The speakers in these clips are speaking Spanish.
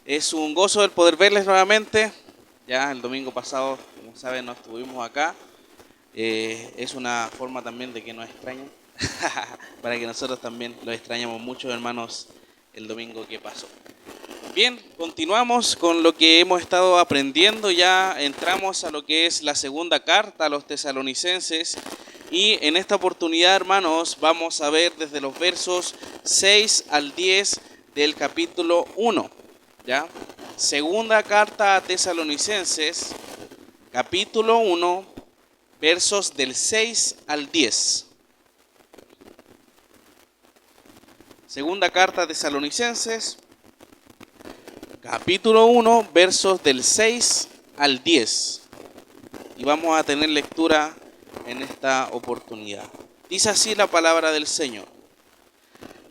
Es un gozo el poder verles nuevamente. Ya el domingo pasado, como saben, no estuvimos acá. Es una forma también de que nos extrañen, para que nosotros también los extrañamos mucho, hermanos, el domingo que pasó. Bien, continuamos con lo que hemos estado aprendiendo. Ya entramos a lo que es la segunda carta a los tesalonicenses. Y en esta oportunidad, hermanos, vamos a ver desde los versos 6 al 10 del capítulo 1. ¿Ya? Segunda carta a tesalonicenses, capítulo 1, versos del 6 al 10. Segunda carta a tesalonicenses, capítulo 1, versos del 6 al 10. Y vamos a tener lectura en esta oportunidad. Dice así la palabra del Señor.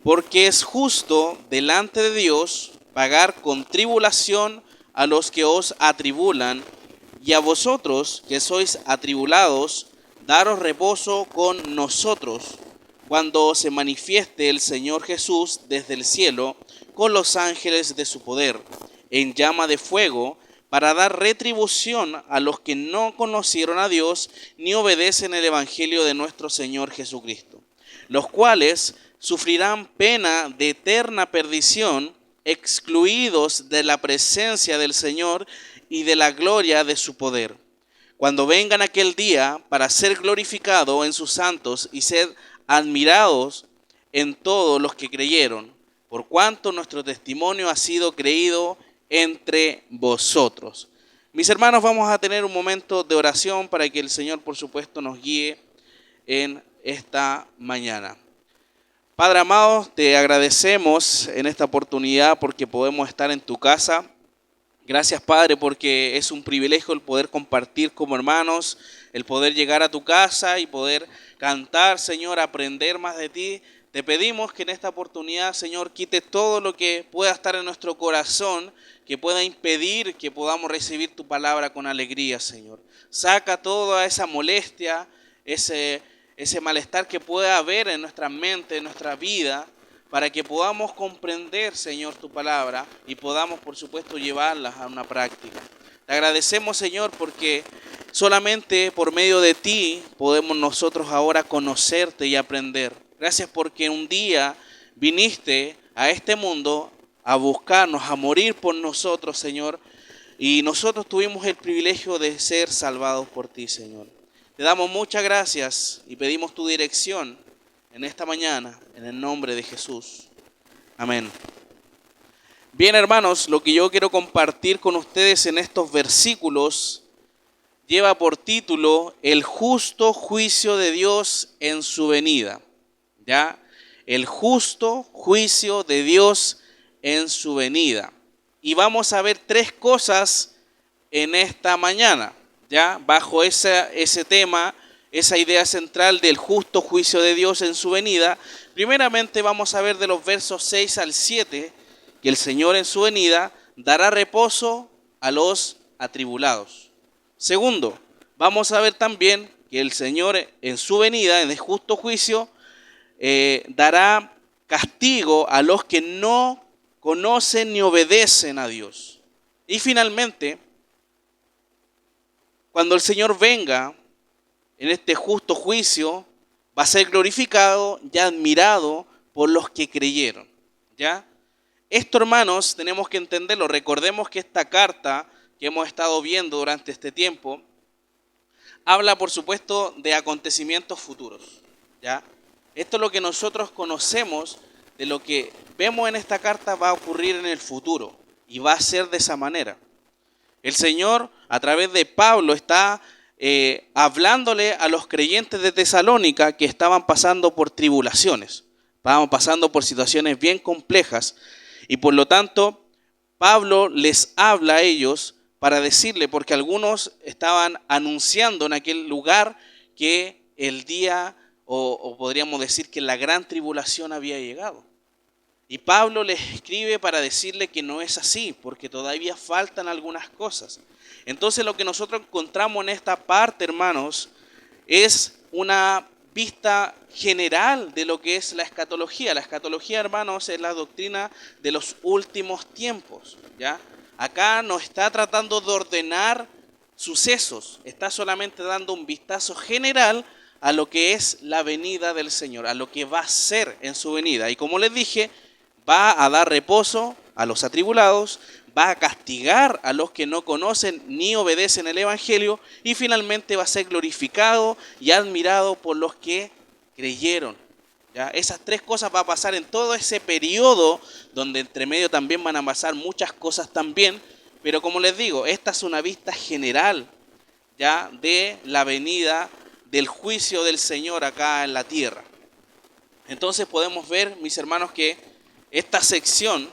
Porque es justo delante de Dios pagar con tribulación a los que os atribulan, y a vosotros que sois atribulados, daros reposo con nosotros, cuando se manifieste el Señor Jesús desde el cielo, con los ángeles de su poder, en llama de fuego, para dar retribución a los que no conocieron a Dios, ni obedecen el evangelio de nuestro Señor Jesucristo, los cuales sufrirán pena de eterna perdición, excluidos de la presencia del Señor y de la gloria de su poder, cuando vengan aquel día para ser glorificado en sus santos y ser admirados en todos los que creyeron, por cuanto nuestro testimonio ha sido creído entre vosotros. Mis hermanos, vamos a tener un momento de oración para que el Señor, por supuesto, nos guíe en esta mañana. Padre amado, te agradecemos en esta oportunidad porque podemos estar en tu casa. Gracias, Padre, porque es un privilegio el poder compartir como hermanos, el poder llegar a tu casa y poder cantar, Señor, aprender más de ti. Te pedimos que en esta oportunidad, Señor, quite todo lo que pueda estar en nuestro corazón, que pueda impedir que podamos recibir tu palabra con alegría, Señor. Saca toda esa molestia, ese malestar que pueda haber en nuestra mente, en nuestra vida, para que podamos comprender, Señor, tu palabra y podamos, por supuesto, llevarla a una práctica. Te agradecemos, Señor, porque solamente por medio de ti podemos nosotros ahora conocerte y aprender. Gracias porque un día viniste a este mundo a buscarnos, a morir por nosotros, Señor, y nosotros tuvimos el privilegio de ser salvados por ti, Señor. Te damos muchas gracias y pedimos tu dirección en esta mañana, en el nombre de Jesús. Amén. Bien, hermanos, lo que yo quiero compartir con ustedes en estos versículos lleva por título el justo juicio de Dios en su venida. ¿Ya? El justo juicio de Dios en su venida. Y vamos a ver tres cosas en esta mañana, ¿ya? Bajo ese tema, esa idea central del justo juicio de Dios en su venida. Primeramente vamos a ver de los versos 6 al 7 que el Señor en su venida dará reposo a los atribulados. Segundo, vamos a ver también que el Señor en su venida, en el justo juicio, dará castigo a los que no conocen ni obedecen a Dios. Y finalmente, cuando el Señor venga en este justo juicio, va a ser glorificado y admirado por los que creyeron. ¿Ya? Esto, hermanos, tenemos que entenderlo. Recordemos que esta carta que hemos estado viendo durante este tiempo habla, por supuesto, de acontecimientos futuros. ¿Ya? Esto es lo que nosotros conocemos, de lo que vemos en esta carta va a ocurrir en el futuro y va a ser de esa manera. El Señor, a través de Pablo, está hablándole a los creyentes de Tesalónica que estaban pasando por tribulaciones, estaban pasando por situaciones bien complejas, y por lo tanto, Pablo les habla a ellos para decirle, porque algunos estaban anunciando en aquel lugar que el día, o podríamos decir que la gran tribulación había llegado. Y Pablo les escribe para decirle que no es así, porque todavía faltan algunas cosas. Entonces lo que nosotros encontramos en esta parte, hermanos, es una vista general de lo que es la escatología. La escatología, hermanos, es la doctrina de los últimos tiempos, ¿ya? Acá no está tratando de ordenar sucesos, está solamente dando un vistazo general a lo que es la venida del Señor, a lo que va a ser en su venida. Y como les dije, va a dar reposo a los atribulados, va a castigar a los que no conocen ni obedecen el Evangelio, y finalmente va a ser glorificado y admirado por los que creyeron. ¿Ya? Esas tres cosas va a pasar en todo ese periodo, donde entre medio también van a pasar muchas cosas también, pero como les digo, esta es una vista general, ¿ya?, de la venida del juicio del Señor acá en la tierra. Entonces podemos ver, mis hermanos, que esta sección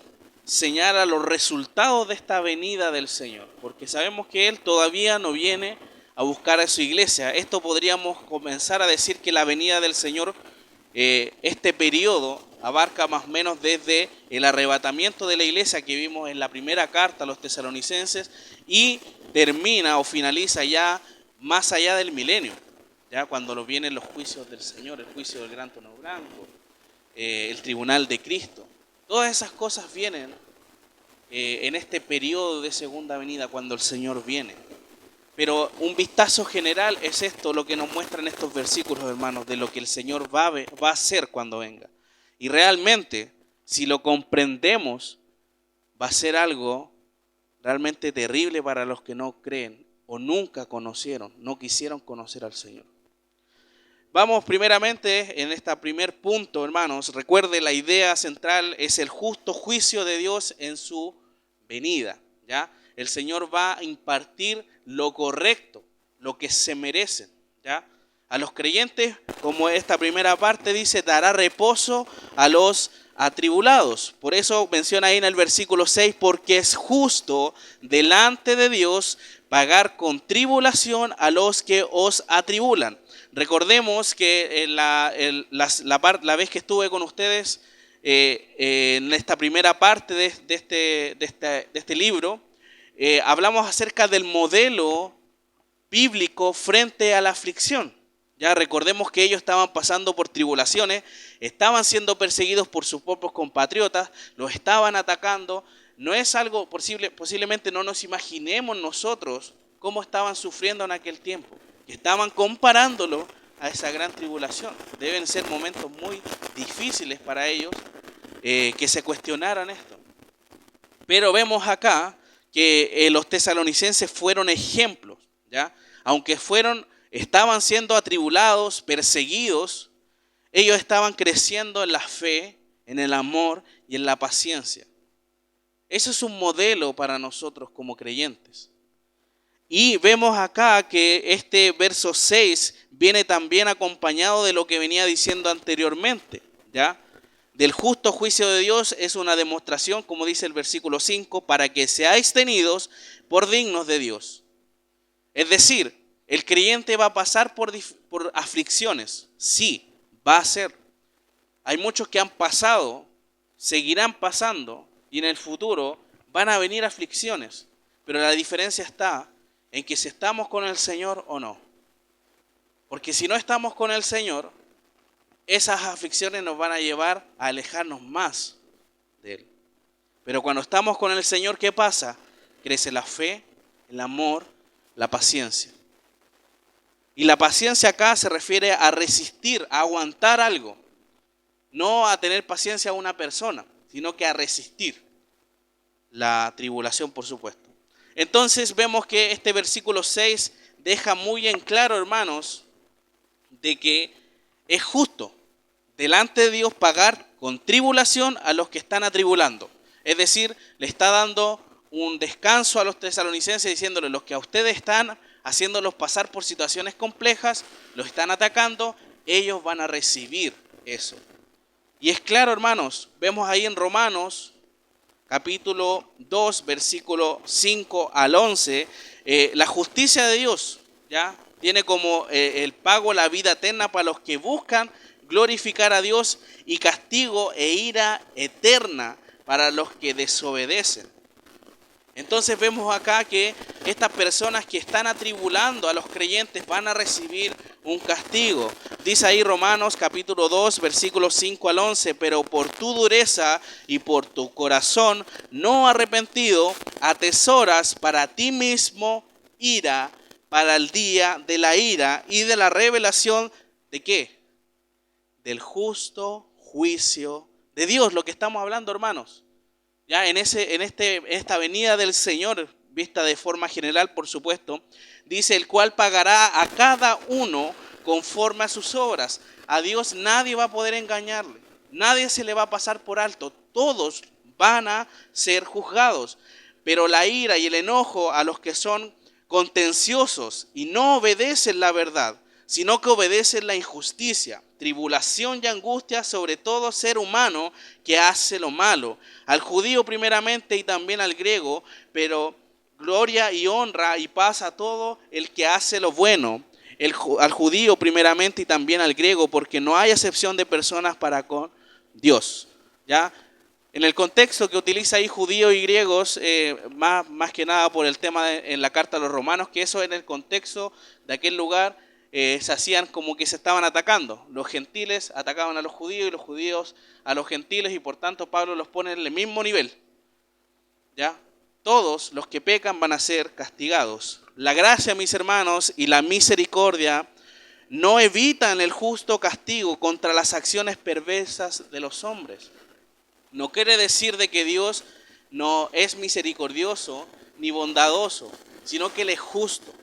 señala los resultados de esta venida del Señor, porque sabemos que Él todavía no viene a buscar a su iglesia. Esto podríamos comenzar a decir que la venida del Señor, este periodo abarca más o menos desde el arrebatamiento de la iglesia que vimos en la primera carta a los tesalonicenses y termina o finaliza ya más allá del milenio, ya cuando vienen los juicios del Señor, el juicio del gran trono blanco, el tribunal de Cristo. Todas esas cosas vienen en este periodo de segunda venida, cuando el Señor viene. Pero un vistazo general es esto, lo que nos muestran estos versículos, hermanos, de lo que el Señor va a hacer cuando venga. Y realmente, si lo comprendemos, va a ser algo realmente terrible para los que no creen o nunca conocieron, no quisieron conocer al Señor. Vamos primeramente en este primer punto, hermanos. Recuerde, la idea central es el justo juicio de Dios en su venida, ¿ya? El Señor va a impartir lo correcto, lo que se merecen, ¿ya? A los creyentes, como esta primera parte dice, dará reposo a los atribulados. Por eso menciona ahí en el versículo 6, porque es justo delante de Dios pagar con tribulación a los que os atribulan. Recordemos que la vez que estuve con ustedes en esta primera parte de este libro, hablamos acerca del modelo bíblico frente a la aflicción. Ya recordemos que ellos estaban pasando por tribulaciones, estaban siendo perseguidos por sus propios compatriotas, los estaban atacando. No es algo, posiblemente no nos imaginemos nosotros cómo estaban sufriendo en aquel tiempo. Estaban comparándolo a esa gran tribulación. Deben ser momentos muy difíciles para ellos que se cuestionaran esto. Pero vemos acá que los tesalonicenses fueron ejemplos, ¿ya? Aunque estaban siendo atribulados, perseguidos, ellos estaban creciendo en la fe, en el amor y en la paciencia. Eso es un modelo para nosotros como creyentes. Y vemos acá que este verso 6 viene también acompañado de lo que venía diciendo anteriormente, ¿ya? Del justo juicio de Dios es una demostración, como dice el versículo 5, para que seáis tenidos por dignos de Dios. Es decir, el creyente va a pasar por aflicciones. Sí, va a ser. Hay muchos que han pasado, seguirán pasando, y en el futuro van a venir aflicciones. Pero la diferencia está en que si estamos con el Señor o no. Porque si no estamos con el Señor, esas aflicciones nos van a llevar a alejarnos más de Él. Pero cuando estamos con el Señor, ¿qué pasa? Crece la fe, el amor, la paciencia. Y la paciencia acá se refiere a resistir, a aguantar algo. No a tener paciencia a una persona, sino que a resistir la tribulación, por supuesto. Entonces vemos que este versículo 6 deja muy en claro, hermanos, de que es justo delante de Dios pagar con tribulación a los que están atribulando. Es decir, le está dando un descanso a los tesalonicenses diciéndoles: los que a ustedes están haciéndolos pasar por situaciones complejas, los están atacando, ellos van a recibir eso. Y es claro, hermanos, vemos ahí en Romanos capítulo 2, versículo 5 al 11, la justicia de Dios, ¿ya? Tiene como el pago la vida eterna para los que buscan glorificar a Dios, y castigo e ira eterna para los que desobedecen. Entonces vemos acá que estas personas que están atribulando a los creyentes van a recibir un castigo, Dice ahí Romanos capítulo 2, versículos 5 al 11, pero por tu dureza y por tu corazón no arrepentido, atesoras para ti mismo ira para el día de la ira y de la revelación ¿de qué? Del justo juicio de Dios, lo que estamos hablando, hermanos. Ya en esta venida del Señor, vista de forma general, por supuesto, dice el cual pagará a cada uno conforme a sus obras. A Dios nadie va a poder engañarle, nadie se le va a pasar por alto, todos van a ser juzgados. Pero la ira y el enojo a los que son contenciosos y no obedecen la verdad, sino que obedecen la injusticia, tribulación y angustia sobre todo ser humano que hace lo malo, al judío primeramente y también al griego, pero gloria y honra y paz a todo el que hace lo bueno, al judío primeramente y también al griego, porque no hay acepción de personas para con Dios. ¿Ya? En el contexto que utiliza ahí judíos y griegos, más que nada por el tema en la carta a los romanos, que eso en el contexto de aquel lugar se hacían como que se estaban atacando. Los gentiles atacaban a los judíos y los judíos a los gentiles y por tanto Pablo los pone en el mismo nivel. ¿Ya? Todos los que pecan van a ser castigados. La gracia, mis hermanos, y la misericordia no evitan el justo castigo contra las acciones perversas de los hombres. No quiere decir de que Dios no es misericordioso ni bondadoso, sino que Él es justo.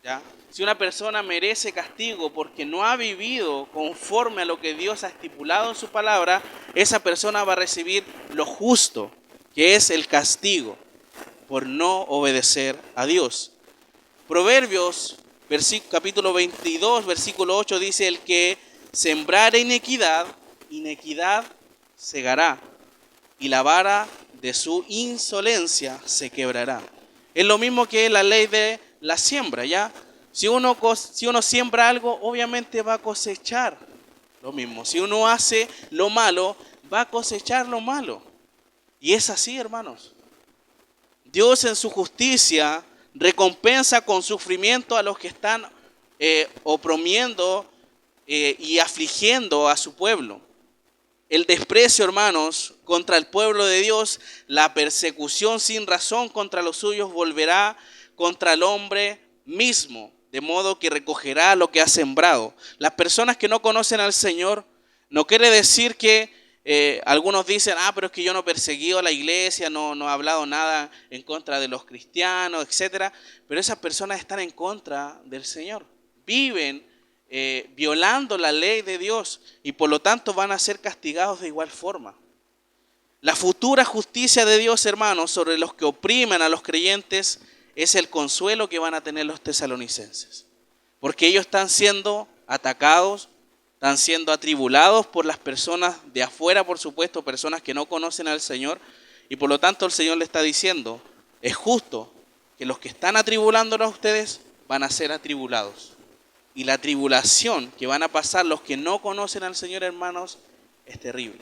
¿Ya? Si una persona merece castigo porque no ha vivido conforme a lo que Dios ha estipulado en su palabra, esa persona va a recibir lo justo, que es el castigo por no obedecer a Dios. Proverbios, capítulo 22, versículo 8 dice, el que sembrare iniquidad, iniquidad segará, y la vara de su insolencia se quebrará. Es lo mismo que la ley de la siembra, ¿ya? Si uno siembra algo, obviamente va a cosechar lo mismo. Si uno hace lo malo, va a cosechar lo malo. Y es así, hermanos. Dios en su justicia recompensa con sufrimiento a los que están oprimiendo y afligiendo a su pueblo. El desprecio, hermanos, contra el pueblo de Dios, la persecución sin razón contra los suyos volverá contra el hombre mismo, de modo que recogerá lo que ha sembrado. Las personas que no conocen al Señor, no quiere decir que algunos dicen, pero es que yo no he perseguido a la iglesia, no he hablado nada en contra de los cristianos, etc. Pero esas personas están en contra del Señor. Viven violando la ley de Dios y por lo tanto van a ser castigados de igual forma. La futura justicia de Dios, hermanos, sobre los que oprimen a los creyentes es el consuelo que van a tener los tesalonicenses. Porque ellos están siendo atacados, están siendo atribulados por las personas de afuera, por supuesto, personas que no conocen al Señor. Y por lo tanto el Señor le está diciendo, es justo que los que están atribulándolos a ustedes van a ser atribulados. Y la tribulación que van a pasar los que no conocen al Señor, hermanos, es terrible.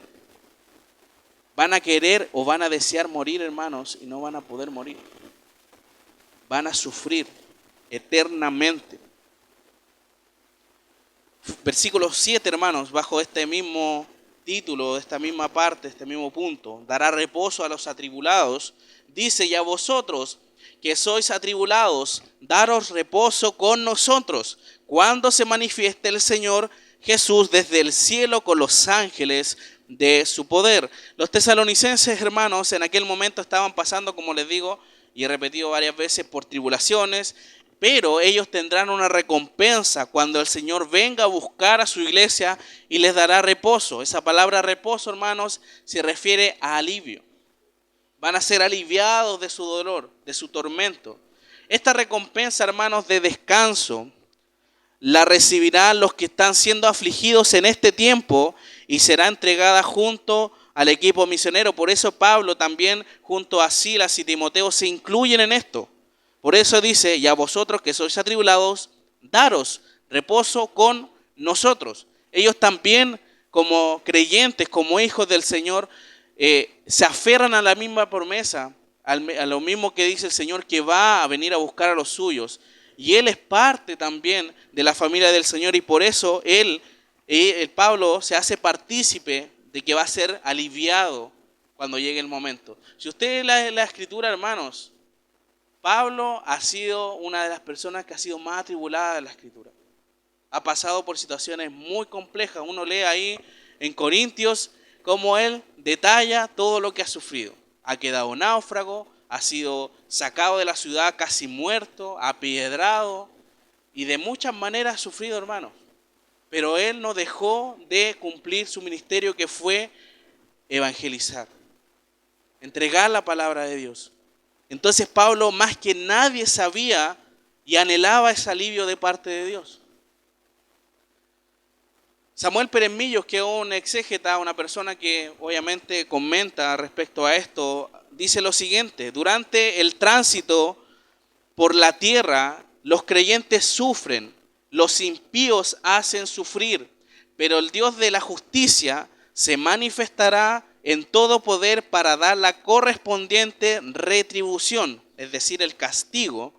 Van a querer o van a desear morir, hermanos, y no van a poder morir. Van a sufrir eternamente. Versículo 7, hermanos, bajo este mismo título, esta misma parte, este mismo punto, dará reposo a los atribulados. Dice, y a vosotros que sois atribulados, daros reposo con nosotros, cuando se manifieste el Señor Jesús desde el cielo con los ángeles de su poder. Los tesalonicenses, hermanos, en aquel momento estaban pasando, como les digo, y he repetido varias veces, por tribulaciones, pero ellos tendrán una recompensa cuando el Señor venga a buscar a su iglesia y les dará reposo. Esa palabra reposo, hermanos, se refiere a alivio. Van a ser aliviados de su dolor, de su tormento. Esta recompensa, hermanos, de descanso, la recibirán los que están siendo afligidos en este tiempo y será entregada junto al equipo misionero. Por eso Pablo también, junto a Silas y Timoteo, se incluyen en esto. Por eso dice, y a vosotros que sois atribulados, daros reposo con nosotros. Ellos también, como creyentes, como hijos del Señor, se aferran a la misma promesa, a lo mismo que dice el Señor, que va a venir a buscar a los suyos. Y Él es parte también de la familia del Señor y por eso Él Y el Pablo se hace partícipe de que va a ser aliviado cuando llegue el momento. Si usted lee la escritura, hermanos, Pablo ha sido una de las personas que ha sido más atribulada de la escritura. Ha pasado por situaciones muy complejas. Uno lee ahí en Corintios cómo él detalla todo lo que ha sufrido. Ha quedado náufrago, ha sido sacado de la ciudad casi muerto, apiedrado y de muchas maneras ha sufrido, hermanos. Pero él no dejó de cumplir su ministerio, que fue evangelizar, entregar la palabra de Dios. Entonces Pablo más que nadie sabía y anhelaba ese alivio de parte de Dios. Samuel Pérez Millos, que es un exégeta, una persona que obviamente comenta respecto a esto, dice lo siguiente: durante el tránsito por la tierra, los creyentes sufren, los impíos hacen sufrir, pero el Dios de la justicia se manifestará en todo poder para dar la correspondiente retribución, es decir, el castigo,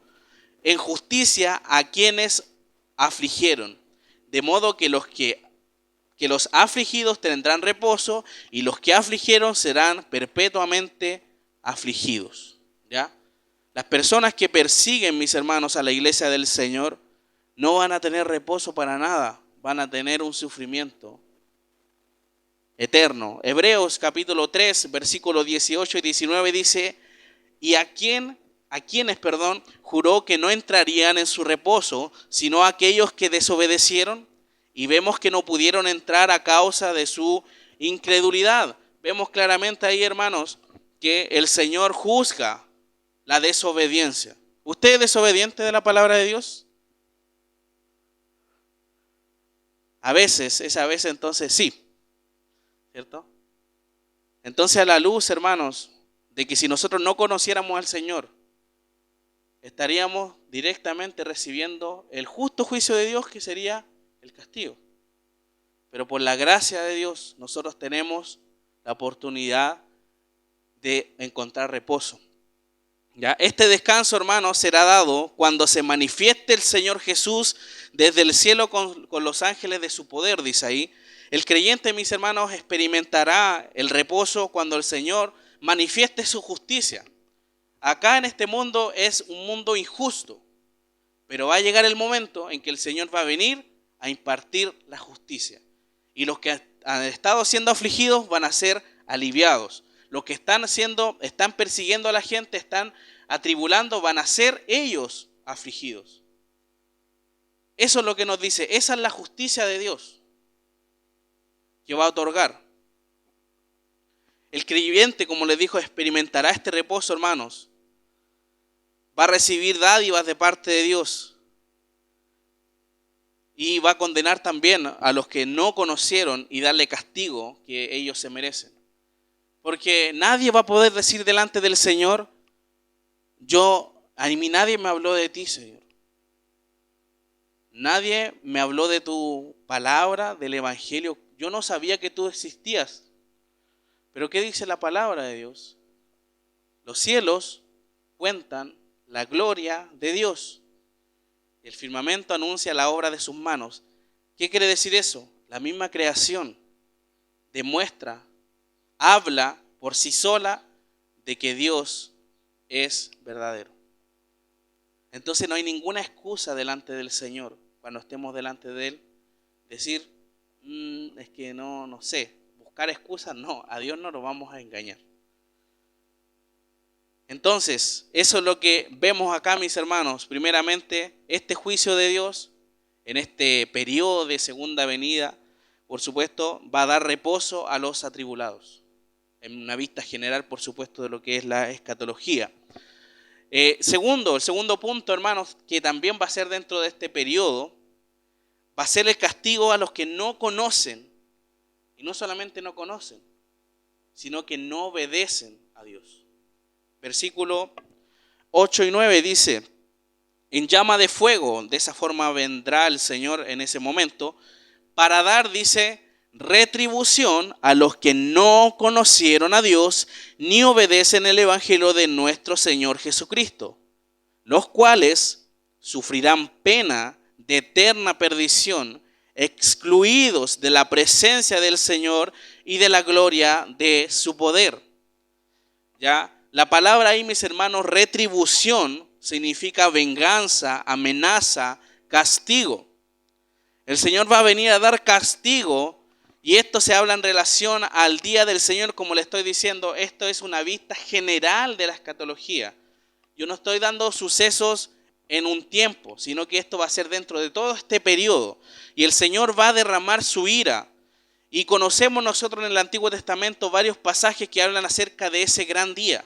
en justicia a quienes afligieron, de modo que los afligidos tendrán reposo y los que afligieron serán perpetuamente afligidos. ¿Ya? Las personas que persiguen, mis hermanos, a la iglesia del Señor no van a tener reposo para nada, van a tener un sufrimiento eterno. Hebreos capítulo 3, versículos 18 y 19 dice: y a quienes juró que no entrarían en su reposo, sino a aquellos que desobedecieron, y vemos que no pudieron entrar a causa de su incredulidad. Vemos claramente ahí, hermanos, que el Señor juzga la desobediencia. ¿Usted es desobediente de la palabra de Dios? A veces, entonces sí, ¿cierto? Entonces, a la luz, hermanos, de que si nosotros no conociéramos al Señor, estaríamos directamente recibiendo el justo juicio de Dios, que sería el castigo. Pero por la gracia de Dios, nosotros tenemos la oportunidad de encontrar reposo. ¿Ya? Este descanso, hermanos, será dado cuando se manifieste el Señor Jesús desde el cielo con los ángeles de su poder, dice ahí. El creyente, mis hermanos, experimentará el reposo cuando el Señor manifieste su justicia. Acá en este mundo es un mundo injusto, pero va a llegar el momento en que el Señor va a venir a impartir la justicia. Y los que han estado siendo afligidos van a ser aliviados. Los que están persiguiendo a la gente, están atribulando, van a ser ellos afligidos. Eso es lo que nos dice. Esa es la justicia de Dios que va a otorgar. El creyente, como les dijo, experimentará este reposo, hermanos. Va a recibir dádivas de parte de Dios. Y va a condenar también a los que no conocieron y darle castigo que ellos se merecen. Porque nadie va a poder decir delante del Señor: a mí nadie me habló de ti, Señor. Nadie me habló de tu palabra, del evangelio. Yo no sabía que tú existías. Pero ¿qué dice la palabra de Dios? Los cielos cuentan la gloria de Dios. El firmamento anuncia la obra de sus manos. ¿Qué quiere decir eso? La misma creación demuestra, habla por sí sola de que Dios es verdadero. Entonces no hay ninguna excusa delante del Señor cuando estemos delante de Él. Decir, es que no sé, buscar excusas, no, a Dios no lo vamos a engañar. Entonces, eso es lo que vemos acá, mis hermanos. Primeramente, este juicio de Dios en este periodo de segunda venida, por supuesto, va a dar reposo a los atribulados. En una vista general, por supuesto, de lo que es la escatología. El segundo punto, hermanos, que también va a ser dentro de este periodo, va a ser el castigo a los que no conocen. Y no solamente no conocen, sino que no obedecen a Dios. Versículo 8 y 9 dice: en llama de fuego, de esa forma vendrá el Señor en ese momento, para dar, dice, retribución a los que no conocieron a Dios, ni obedecen el evangelio de nuestro Señor Jesucristo, los cuales sufrirán pena de eterna perdición excluidos de la presencia del Señor y de la gloria de su poder. ¿Ya? La palabra ahí, mis hermanos, retribución, significa venganza, amenaza, castigo. El Señor va a venir a dar castigo, y esto se habla en relación al día del Señor, como le estoy diciendo, esto es una vista general de la escatología. Yo no estoy dando sucesos en un tiempo, sino que esto va a ser dentro de todo este periodo. Y el Señor va a derramar su ira. Y conocemos nosotros en el Antiguo Testamento varios pasajes que hablan acerca de ese gran día.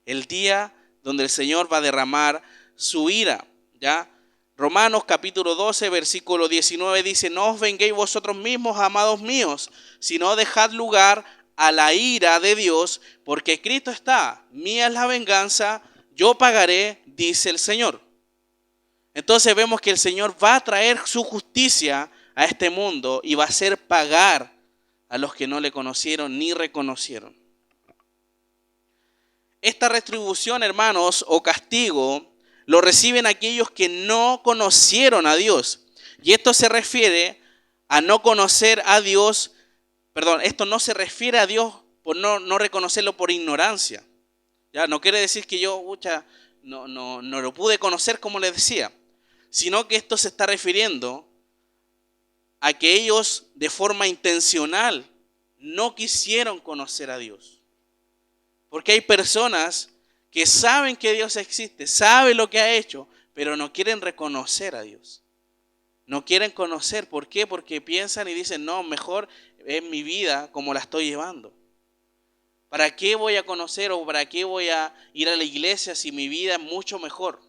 El día donde el Señor va a derramar su ira, ¿ya? Romanos capítulo 12, versículo 19 dice: no os venguéis vosotros mismos, amados míos, sino dejad lugar a la ira de Dios, porque Cristo está, mía es la venganza, yo pagaré, dice el Señor. Entonces vemos que el Señor va a traer su justicia a este mundo y va a hacer pagar a los que no le conocieron ni reconocieron. Esta retribución, hermanos, o castigo, lo reciben aquellos que no conocieron a Dios. Y esto se refiere a no conocer a Dios, esto no se refiere a Dios por no reconocerlo por ignorancia. Ya no quiere decir que yo no lo pude conocer, como les decía, sino que esto se está refiriendo a que ellos de forma intencional no quisieron conocer a Dios. Porque hay personas que saben que Dios existe, saben lo que ha hecho, pero no quieren reconocer a Dios. No quieren conocer. ¿Por qué? Porque piensan y dicen: no, mejor es mi vida como la estoy llevando. ¿Para qué voy a conocer o para qué voy a ir a la iglesia si mi vida es mucho mejor?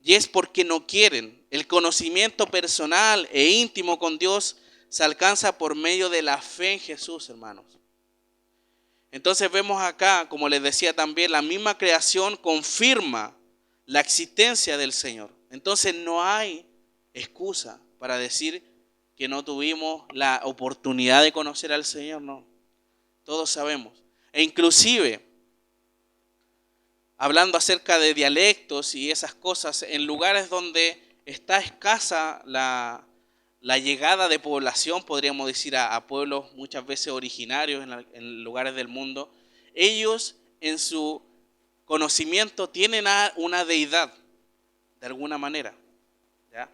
Y es porque no quieren. El conocimiento personal e íntimo con Dios se alcanza por medio de la fe en Jesús, hermanos. Entonces vemos acá, como les decía también, la misma creación confirma la existencia del Señor. Entonces no hay excusa para decir que no tuvimos la oportunidad de conocer al Señor, no. Todos sabemos. E inclusive, hablando acerca de dialectos y esas cosas, en lugares donde está escasa la llegada de población, podríamos decir, a pueblos muchas veces originarios en lugares del mundo, ellos en su conocimiento tienen a una deidad, de alguna manera, ¿ya?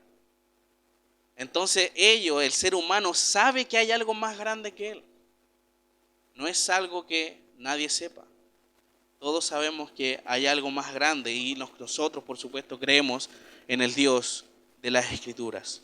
Entonces el ser humano, sabe que hay algo más grande que él. No es algo que nadie sepa. Todos sabemos que hay algo más grande y nosotros, por supuesto, creemos en el Dios de las Escrituras.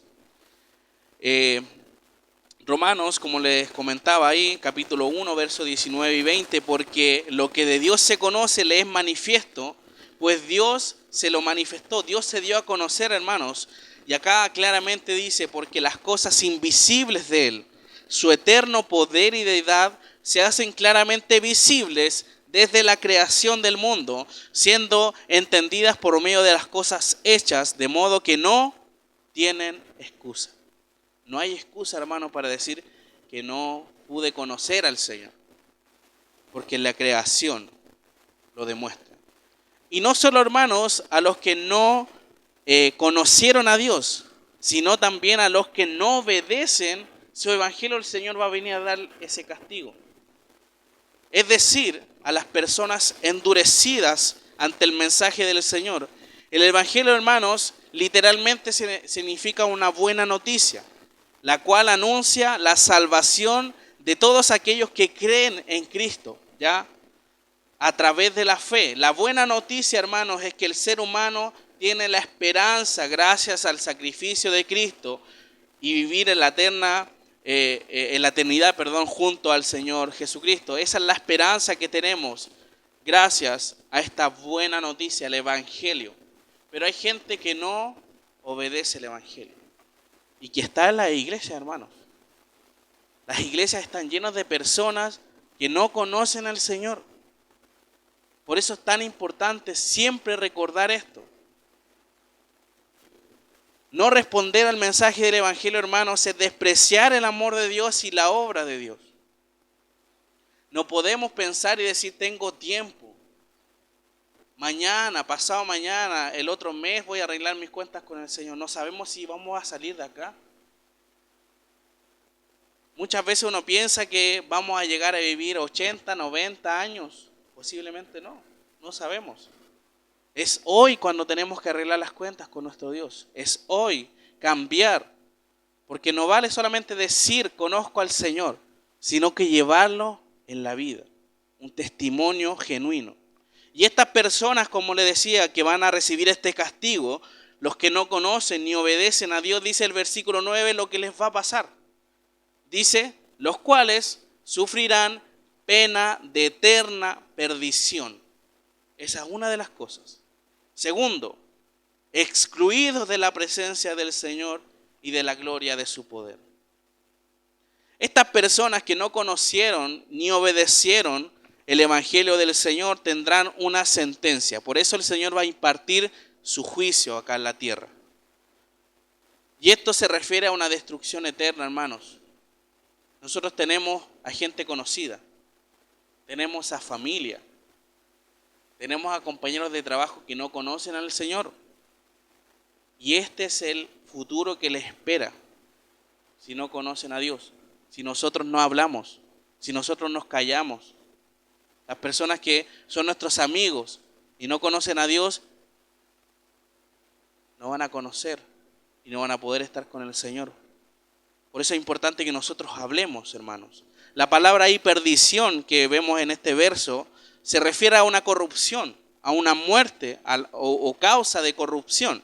Romanos, como les comentaba ahí, capítulo 1, versos 19 y 20, porque lo que de Dios se conoce le es manifiesto, pues Dios se lo manifestó, Dios se dio a conocer, hermanos. Y acá claramente dice: porque las cosas invisibles de Él, su eterno poder y deidad, se hacen claramente visibles desde la creación del mundo, siendo entendidas por medio de las cosas hechas, de modo que no tienen excusa. No hay excusa, hermano, para decir que no pude conocer al Señor, porque la creación lo demuestra. Y no solo, hermanos, a los que no conocieron a Dios, sino también a los que no obedecen su evangelio, el Señor va a venir a dar ese castigo. Es decir, a las personas endurecidas ante el mensaje del Señor. El evangelio, hermanos, literalmente significa una buena noticia, la cual anuncia la salvación de todos aquellos que creen en Cristo, ¿ya? A través de la fe. La buena noticia, hermanos, es que el ser humano tiene la esperanza, gracias al sacrificio de Cristo, y vivir en la eternidad, junto al Señor Jesucristo. Esa es la esperanza que tenemos gracias a esta buena noticia, el Evangelio. Pero hay gente que no obedece el Evangelio y que está en la iglesia, hermanos. Las iglesias están llenas de personas que no conocen al Señor. Por eso es tan importante siempre recordar esto. No responder al mensaje del Evangelio, hermanos, es despreciar el amor de Dios y la obra de Dios. No podemos pensar y decir: tengo tiempo. mañana, pasado mañana, el otro mes voy a arreglar mis cuentas con el Señor. No sabemos si vamos a salir de acá. Muchas veces uno piensa que vamos a llegar a vivir 80, 90 años. Posiblemente no, no sabemos. Es hoy cuando tenemos que arreglar las cuentas con nuestro Dios. Es hoy cambiar. Porque no vale solamente decir conozco al Señor, sino que llevarlo en la vida. Un testimonio genuino. Y estas personas, como le decía, que van a recibir este castigo, los que no conocen ni obedecen a Dios, dice el versículo 9, lo que les va a pasar. Dice, los cuales sufrirán pena de eterna perdición. Esa es una de las cosas. Segundo, excluidos de la presencia del Señor y de la gloria de su poder. Estas personas que no conocieron ni obedecieron el evangelio del Señor tendrán una sentencia. Por eso el Señor va a impartir su juicio acá en la tierra. Y esto se refiere a una destrucción eterna, hermanos. Nosotros tenemos a gente conocida, tenemos a familia, tenemos a compañeros de trabajo que no conocen al Señor. Y este es el futuro que les espera si no conocen a Dios, si nosotros no hablamos, si nosotros nos callamos. Las personas que son nuestros amigos y no conocen a Dios, no van a conocer y no van a poder estar con el Señor. Por eso es importante que nosotros hablemos, hermanos. La palabra ahí, perdición, que vemos en este verso, se refiere a una corrupción, a una muerte o causa de corrupción.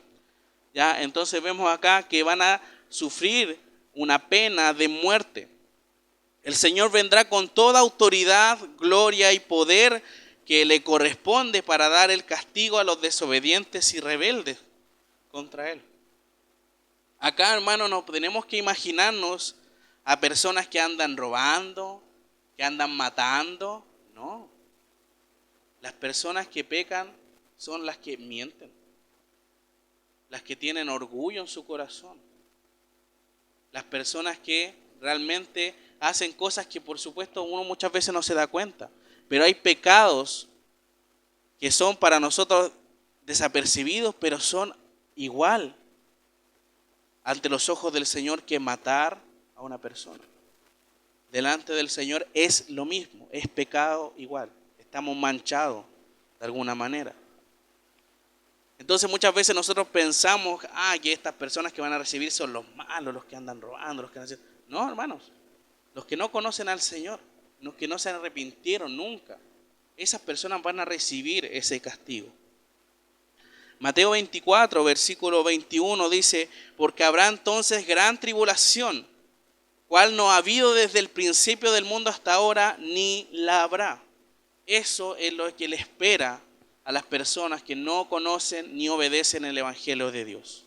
¿Ya? Entonces vemos acá que van a sufrir una pena de muerte. El Señor vendrá con toda autoridad, gloria y poder que le corresponde para dar el castigo a los desobedientes y rebeldes contra Él. Acá, hermano, no tenemos que imaginarnos a personas que andan robando, que andan matando. No. Las personas que pecan son las que mienten, las que tienen orgullo en su corazón, las personas que realmente hacen cosas que por supuesto uno muchas veces no se da cuenta, pero hay pecados que son para nosotros desapercibidos, pero son igual ante los ojos del Señor que matar a una persona. Delante del Señor es lo mismo, es pecado igual, estamos manchados de alguna manera. Entonces muchas veces nosotros pensamos que estas personas que van a recibir son los malos, los que andan robando, los que andan haciendo... No, hermanos, los que no conocen al Señor, los que no se arrepintieron nunca, esas personas van a recibir ese castigo. Mateo 24, versículo 21 dice, porque habrá entonces gran tribulación, cual no ha habido desde el principio del mundo hasta ahora, ni la habrá. Eso es lo que le espera a las personas que no conocen ni obedecen el evangelio de Dios.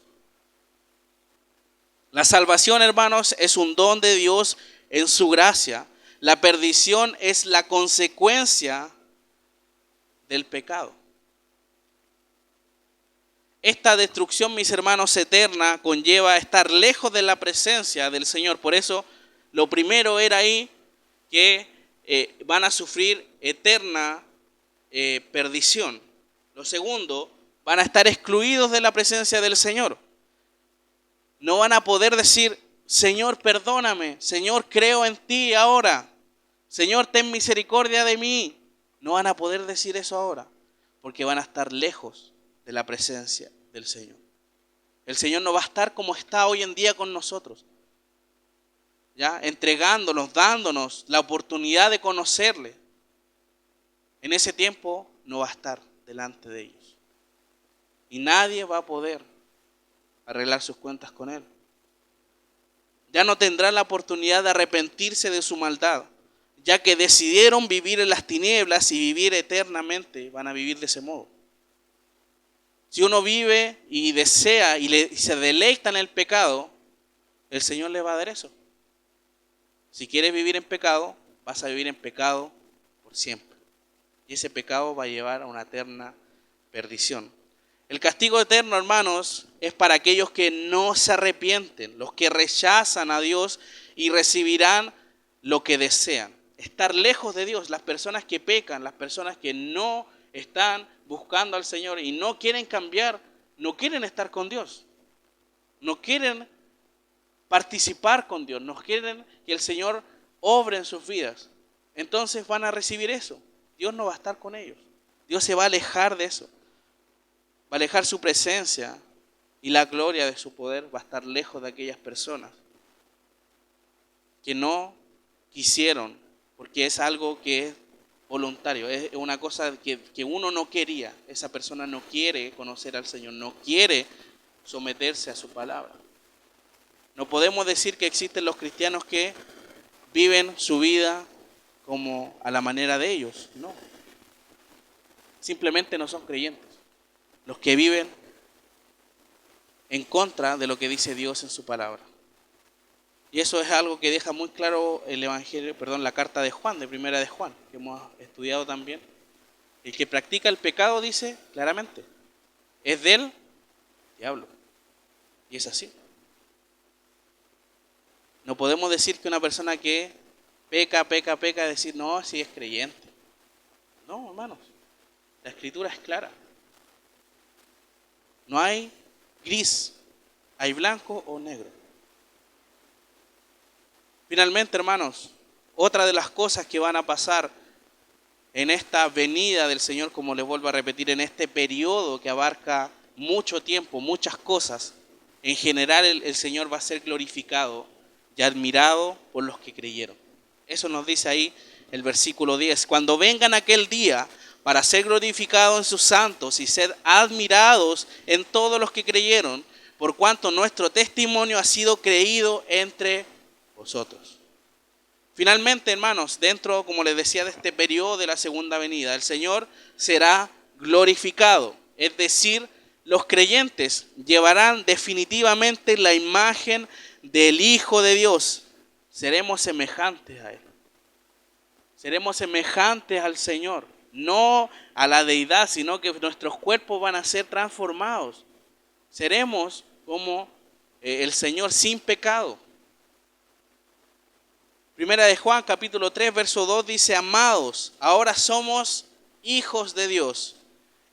La salvación, hermanos, es un don de Dios en su gracia. La perdición es la consecuencia del pecado. Esta destrucción, mis hermanos, eterna, conlleva estar lejos de la presencia del Señor. Por eso, lo primero era ahí que van a sufrir eterna perdición. Lo segundo, van a estar excluidos de la presencia del Señor. No van a poder decir, Señor, perdóname, Señor, creo en ti ahora, Señor, ten misericordia de mí. No van a poder decir eso ahora, porque van a estar lejos de la presencia del Señor. El Señor no va a estar como está hoy en día con nosotros, ¿ya? Entregándonos, dándonos la oportunidad de conocerle. En ese tiempo no va a estar delante de ellos. Y nadie va a poder arreglar sus cuentas con Él. Ya no tendrán la oportunidad de arrepentirse de su maldad, ya que decidieron vivir en las tinieblas y vivir eternamente, van a vivir de ese modo. Si uno vive y desea y se deleita en el pecado, el Señor le va a dar eso. Si quieres vivir en pecado, vas a vivir en pecado por siempre. Y ese pecado va a llevar a una eterna perdición. El castigo eterno, hermanos, es para aquellos que no se arrepienten, los que rechazan a Dios y recibirán lo que desean. Estar lejos de Dios, las personas que pecan, las personas que no están buscando al Señor y no quieren cambiar, no quieren estar con Dios, no quieren participar con Dios, no quieren que el Señor obre en sus vidas, entonces van a recibir eso. Dios no va a estar con ellos. Dios se va a alejar de eso. Va a alejar su presencia y la gloria de su poder va a estar lejos de aquellas personas que no quisieron, porque es algo que es voluntario, es una cosa que uno no quería. Esa persona no quiere conocer al Señor, no quiere someterse a su palabra. No podemos decir que existen los cristianos que viven su vida como a la manera de ellos, no. Simplemente no son creyentes. Los que viven en contra de lo que dice Dios en su palabra. Y eso es algo que deja muy claro el evangelio, la carta de Juan, de primera de Juan, que hemos estudiado también. El que practica el pecado, dice claramente, es del diablo. Y es así. No podemos decir que una persona que peca, decir, no, si es creyente. No, hermanos, la escritura es clara. No hay gris, hay blanco o negro. Finalmente, hermanos, otra de las cosas que van a pasar en esta venida del Señor, como les vuelvo a repetir, en este periodo que abarca mucho tiempo, muchas cosas, en general el Señor va a ser glorificado y admirado por los que creyeron. Eso nos dice ahí el versículo 10. Cuando vengan aquel día para ser glorificados en sus santos y ser admirados en todos los que creyeron, por cuanto nuestro testimonio ha sido creído entre vosotros. Finalmente, hermanos, dentro, como les decía, de este periodo de la segunda venida, el Señor será glorificado. Es decir, los creyentes llevarán definitivamente la imagen del Hijo de Dios. Seremos semejantes a Él. Seremos semejantes al Señor. No a la deidad, sino que nuestros cuerpos van a ser transformados. Seremos como el Señor sin pecado. Primera de Juan, capítulo 3, verso 2 dice, amados, ahora somos hijos de Dios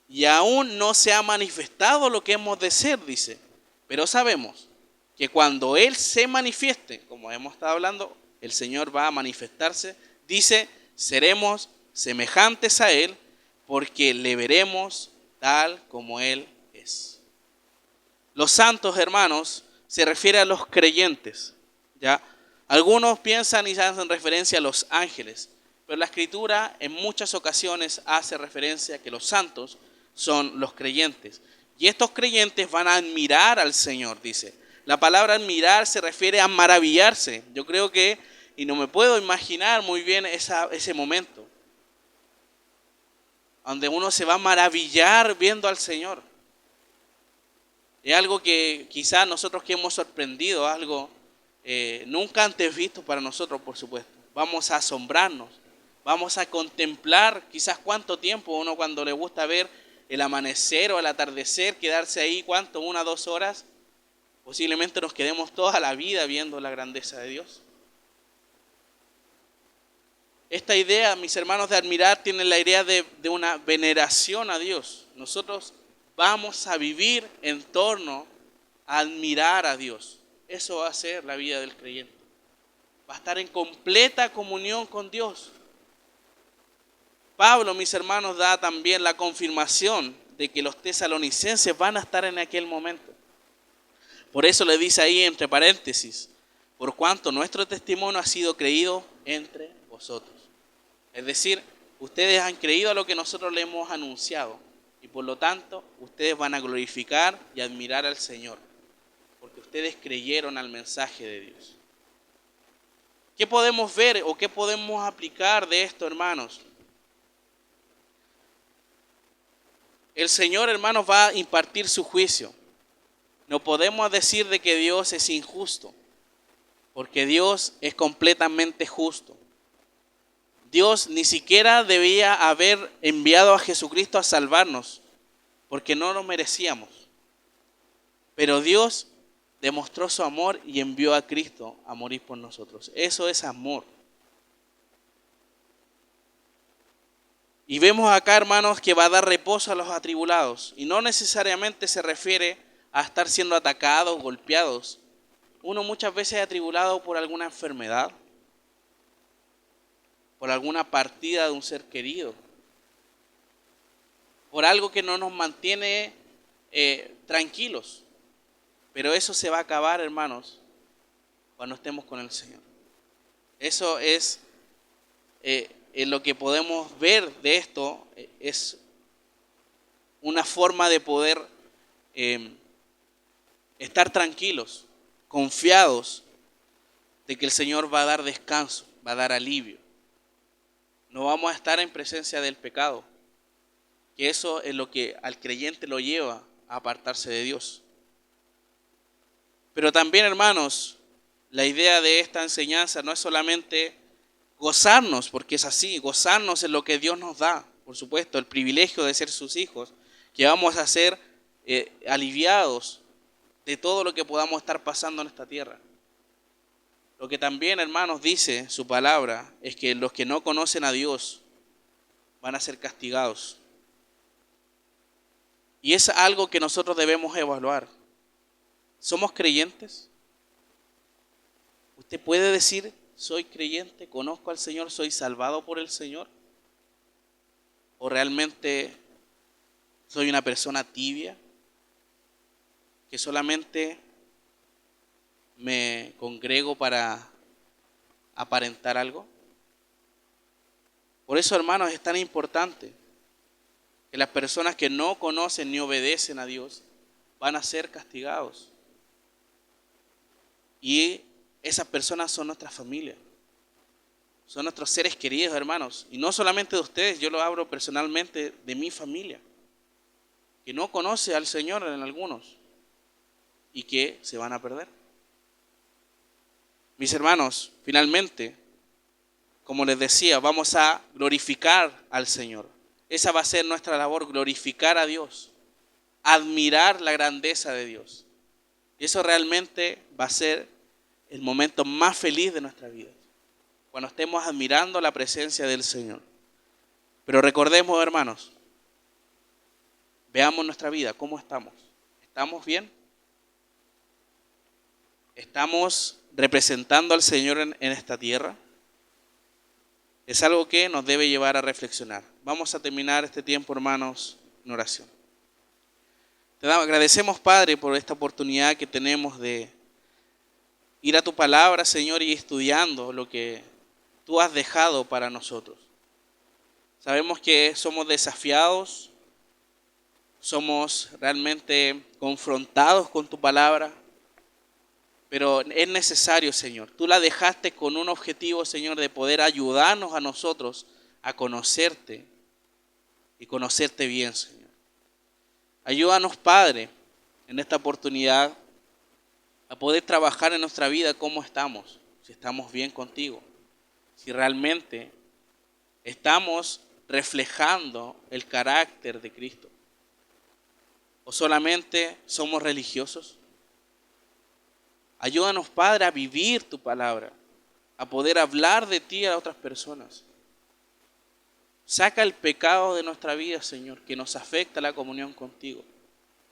y aún no se ha manifestado lo que hemos de ser, dice. Pero sabemos que cuando Él se manifieste, como hemos estado hablando, el Señor va a manifestarse, dice, seremos semejantes a Él porque le veremos tal como Él es. Los santos, hermanos, se refiere a los creyentes, ¿ya? Algunos piensan y hacen referencia a los ángeles, pero la Escritura en muchas ocasiones hace referencia a que los santos son los creyentes. Y estos creyentes van a admirar al Señor, dice. La palabra admirar se refiere a maravillarse. Yo creo que, y no me puedo imaginar muy bien ese momento, donde uno se va a maravillar viendo al Señor. Es algo que quizás nosotros que hemos sorprendido, algo nunca antes visto para nosotros, por supuesto. Vamos a asombrarnos, vamos a contemplar quizás cuánto tiempo uno cuando le gusta ver el amanecer o el atardecer, quedarse ahí, ¿cuánto? 1 o 2 horas. Posiblemente nos quedemos toda la vida viendo la grandeza de Dios. Esta idea, mis hermanos, de admirar tiene la idea de una veneración a Dios. Nosotros vamos a vivir en torno a admirar a Dios. Eso va a ser la vida del creyente. Va a estar en completa comunión con Dios. Pablo, mis hermanos, da también la confirmación de que los tesalonicenses van a estar en aquel momento. Por eso le dice ahí entre paréntesis, por cuanto nuestro testimonio ha sido creído entre vosotros. Es decir, ustedes han creído a lo que nosotros le hemos anunciado y por lo tanto ustedes van a glorificar y admirar al Señor, porque ustedes creyeron al mensaje de Dios. ¿Qué podemos ver o qué podemos aplicar de esto, hermanos? El Señor, hermanos, va a impartir su juicio. No podemos decir de que Dios es injusto, porque Dios es completamente justo. Dios ni siquiera debía haber enviado a Jesucristo a salvarnos, porque no lo merecíamos. Pero Dios demostró su amor y envió a Cristo a morir por nosotros. Eso es amor. Y vemos acá, hermanos, que va a dar reposo a los atribulados. Y no necesariamente se refiere a estar siendo atacados, golpeados. Uno muchas veces es atribulado por alguna enfermedad, por alguna partida de un ser querido, por algo que no nos mantiene tranquilos. Pero eso se va a acabar, hermanos, cuando estemos con el Señor. Eso es lo que podemos ver de esto, es una forma de poder estar tranquilos, confiados de que el Señor va a dar descanso, va a dar alivio. No vamos a estar en presencia del pecado, que eso es lo que al creyente lo lleva a apartarse de Dios. Pero también, hermanos, la idea de esta enseñanza no es solamente gozarnos, porque es así, gozarnos en lo que Dios nos da, por supuesto, el privilegio de ser sus hijos, que vamos a ser aliviados de todo lo que podamos estar pasando en esta tierra. Lo que también, hermanos, dice su palabra es que los que no conocen a Dios van a ser castigados. Y es algo que nosotros debemos evaluar. ¿Somos creyentes? ¿Usted puede decir, soy creyente, conozco al Señor, soy salvado por el Señor? ¿O realmente soy una persona tibia que solamente me congrego para aparentar algo? Por eso, hermanos, es tan importante que las personas que no conocen ni obedecen a Dios van a ser castigados. Y esas personas son nuestra familia, son nuestros seres queridos, hermanos. Y no solamente de ustedes, yo lo hablo personalmente de mi familia, que no conoce al Señor en algunos y que se van a perder. Mis hermanos, finalmente, como les decía, vamos a glorificar al Señor. Esa va a ser nuestra labor, glorificar a Dios, admirar la grandeza de Dios. Y eso realmente va a ser el momento más feliz de nuestra vida, cuando estemos admirando la presencia del Señor. Pero recordemos, hermanos, veamos nuestra vida, ¿cómo estamos? ¿Estamos bien? ¿Estamos representando al Señor en esta tierra? Es algo que nos debe llevar a reflexionar. Vamos a terminar este tiempo, hermanos, en oración. Te agradecemos, Padre, por esta oportunidad que tenemos de ir a tu palabra, Señor, y estudiando lo que tú has dejado para nosotros. Sabemos que somos desafiados, somos realmente confrontados con tu palabra, pero es necesario, Señor. Tú la dejaste con un objetivo, Señor, de poder ayudarnos a nosotros a conocerte y conocerte bien, Señor. Ayúdanos, Padre, en esta oportunidad a poder trabajar en nuestra vida cómo estamos, si estamos bien contigo, si realmente estamos reflejando el carácter de Cristo, o solamente somos religiosos. Ayúdanos, Padre, a vivir tu palabra, a poder hablar de ti a otras personas. Saca el pecado de nuestra vida, Señor, que nos afecta la comunión contigo.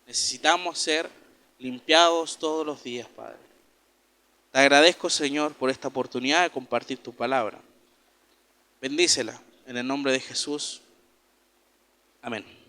Necesitamos ser limpiados todos los días, Padre. Te agradezco, Señor, por esta oportunidad de compartir tu palabra. Bendícela en el nombre de Jesús. Amén.